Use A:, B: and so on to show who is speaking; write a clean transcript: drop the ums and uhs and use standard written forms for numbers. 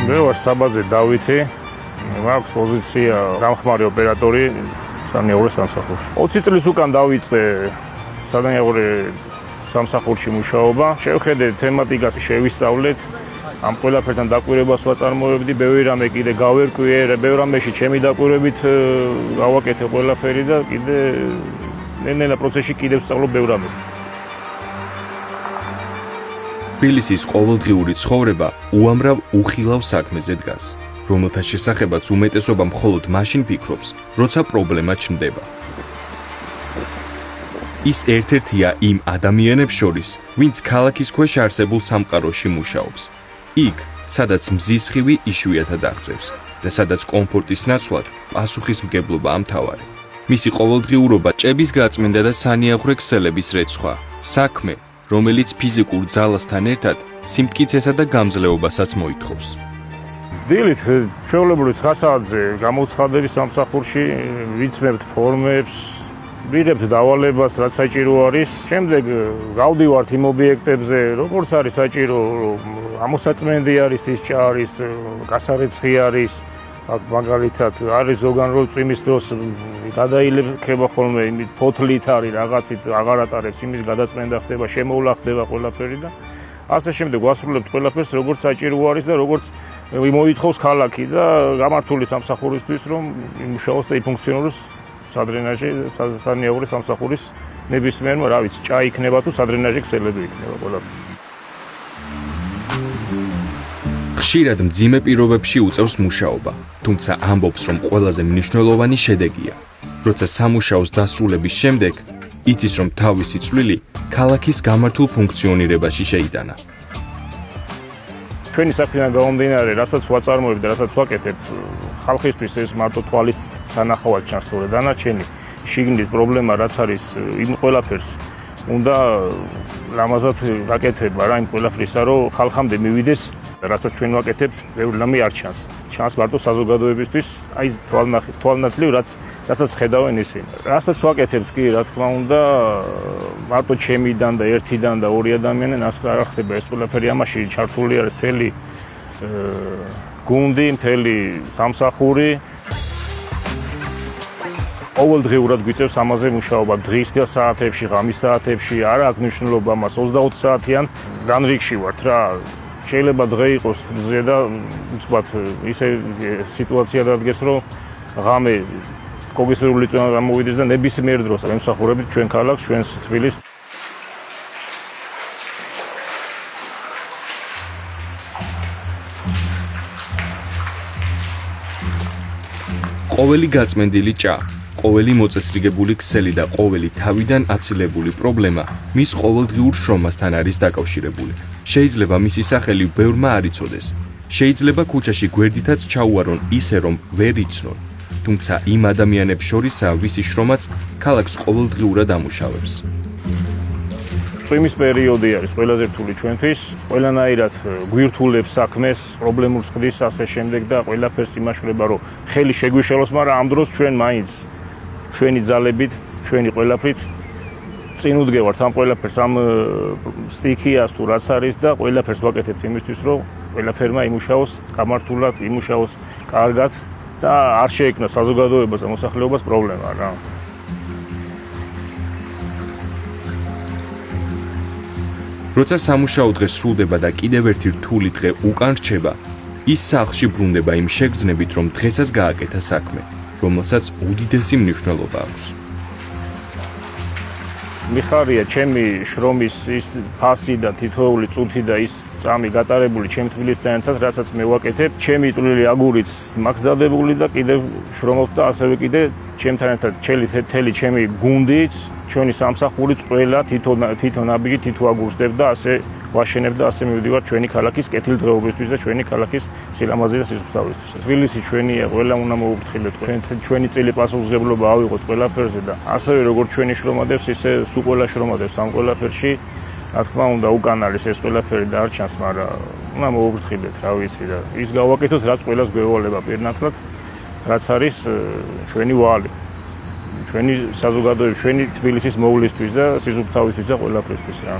A: მე ვარ საბაძე დავითი, მაქვს პოზიცია გამხმარი ოპერატორი სანიაღურე სამსახურში. 20 წლის უკან დავიწყე სანიაღურე სამსახურში მუშაობა. შევხედე თემატიკას, შევისწავლეთ, ამ ყველაფერთან დაკვირვებას ვაწარმოებდი, ბევრი რამე კიდე გავერკვიე, ბევრ რამეში ჩემი დაკვირვებით გავაკეთე ყველაფერი და კიდე ნელა პროცესში კიდე ვსწავლობ ბევრ რამეს.
B: თბილისის ყოველდღიური ცხოვრება უამრავ უხილავ საქმეზე დგას, რომელთა შესახებაც უმეტესობა მხოლოდ მაშინ ფიქრობს, როცა პრობლემა ჩნდება. ის ერთ-ერთია იმ ადამიანებს შორის, ვინც ქალაქის ქვეშ არსებულ სამყაროში მუშაობს. იქ, სადაც მზისხივი იშვიათად აღწევს და სადაც კომფორტის ნაცვლად პასუხისმგებლობაა მთავარი. მისი ყოველდღიურობა ჭების გაწმენდა და სანიაღვრე ქსელების რეცხვა, საქმე, რომელიც ფიზიკურ ძალასთან ერთად სიმტკიცესა და გამძლეობასაც მოითხოვს.
A: დილით ჩვეულებრივ 9 საათზე გამოცხადების სამსახურში ვიცმებთ ფორმებს, ვიღებთ დავალებას, რაც საჭირო არის. შემდეგ გავდივართ იმ ობიექტებზე, როგორც არის საჭირო, ამოსაწმენდი არის, ის ჭა არის, გასარეცხი არის, მაგალითად არის ზოგან რო წვიმის დროს გადაილექება ხოლმე იმით ფოთლით არის რაღაცით აღარ ატარებს იმის გადაწმენდა ხდება, შემოვლა ხდება ყველაფერი და ასე შემდეგ ვასრულებთ ყველაფერს როგორც საჭირო არის და როგორც მოითხოვს ქალაქი და გამართული სამსახურისთვის რომ იმუშაოს და იფუნქციონიროს სადრენაჟი სანიაღურე სამსახურის ნებისმიერმა რა ვიცი ჭა იქნება თუ სადრენაჟი ქსელები იქნება ყველაფერი.
B: ხშირად მძიმე პირობებში უწევს მუშაობა, თუმცა ამბობს, რომ ყველაზე მნიშვნელოვანი შედეგია, როცა სამუშაოს დასრულების შემდეგ იცის, რომ თავისი წვლილი ქალაქის გამართულ ფუნქციონირებაში შეიტანა.
A: ჩვენი საქმიდან გამომდინარე, რასაც ვაწარმოებთ და რასაც ვაკეთებთ, ხალხისთვის ეს მარტო თვალის სანახავად ჩანს, თორე დანარჩენი შიგნით პრობლემა რაც არის, იმ ყველაფერს უნდა ლამაზად ვაკეთება რა იმ ყველაფრისა, რომ ხალხამდე მივიდეს, რასაც ჩვენ ვაკეთებთ, ბევრი რამე არ ჩანს. ჩანს მარტო საზოგადოებისთვის, აი თვალნათლივ, რასაც ხედავენ ისინი. რასაც ვაკეთებთ კი, რა თქმა უნდა, მარტო ჩემიდან და ერთიდან და ორი ადამიანიდან არ ხდება ეს ყველაფერი, ამაში ჩართული არის მთელი გუნდი, მთელი სამსახური. ყოველდღიურად გვიწევს ამაზე მუშაობა, დღის საათებში, ღამის საათებში, არ აქვს მნიშვნელობა მას 24 საათიან განრიგში ვართ რა. შეიძლება დღე იყოს ზე და უცბად ისე სიტუაცია დადგეს, რომ ღამე კოგისფერული წვემა გამოვიდეს და ნებისმიერ დროს ვემსახურებით ჩვენ ქალაქს, ჩვენს თბილისს.
B: ყოველი გაწმენდილი ჭა, ყოველი მოწესრიგებული ქსელი და ყოველი თავიდან აცილებული პრობლემა მის ყოველდღიურ შრომასთან არის დაკავშირებული. შეიძლება მისი სახელი ბევრმა არ იცოდეს. შეიძლება ქუჩაში გვერდითაც ჩაუარონ ისე, რომ ვერ იცნონ. თუმცა იმ ადამიანებს შორისაა, ვისი შრომაც ქალაქს ყოველდღიურად ამუშავებს.
A: წვიმის პერიოდი არის ყველაზე რთული ჩვენთვის, ყველანაირად გვირთულებს საქმეს, პრობლემურს ხდის ასე შემდეგ და ყველაფერს იმაშვრება, რომ ხელი შეგვიშალოს, მაგრამ ამ დროს ჩვენ მაინც ჩვენი ძალებით, ჩვენი ყველაფრით წინ უდგევართ ამ ყველაფერს, ამ სტიქიას თუ რაც არის და ყველაფერს ვაკეთებთ იმისთვის, რომ ყველაფერმა იმუშაოს გამართულად, იმუშაოს კარგად და არ შეექმნას საზოგადოებას და მოსახლეობას პრობლემა რა.
B: როცა სამუშაო დღე სრულდება და კიდევ ერთი რთული დღე უკან რჩება, ის სახლში ბრუნდება იმ შეგრძნებით, რომ დღესაც გააკეთა საქმე, რომელსაც უდიდესი მნიშვნელობა აქვს.
A: მიხარია ჩემი შრომის ის ფასი და თითოეული წუთი და ის წამი გატარებული ჩემ თბილისთან ერთად, რასაც მე ვაკეთებ, ჩემი წვლილი აგურიც მაქვს დადებული და კიდევ შრომობ და ასევე კიდე ჩემთან ერთად მთელი ჩემი გუნდიც, ჩვენი სამსახურიც ყველა თითო ნაბიჯი, თითო აგურსდებ და ასე ვაშენებ და ასე მივდივარ ჩვენი ქალაქის კეთილდღეობისთვის და ჩვენი ქალაქის სილამაზე და სისუფთავისთვის. თბილისი ჩვენია, ყველა უნდა მოუფრთხილოთ, ჩვენი წილი პასუხისმგებლობა ავიღოთ ყველაფერზე და ასევე როგორც ჩვენი შრომადებს, ისე სულ ყველა შრომადებს ამ ყველაფერში. რა თქმა უნდა, უკან არის ეს ყველაფერი და არ ჩანს, მაგრამ უნდა მოუფრთხილოთ, რა ვიცი და ის გავაკეთოთ, რაც ყველას გვევალება პირნათლად, რაც არის ჩვენი ვალი. ჩვენი საზოგადოების, ჩვენი თბილისის მოვლისთვის და სისუფთავისთვის და ყველაფრისთვის რა.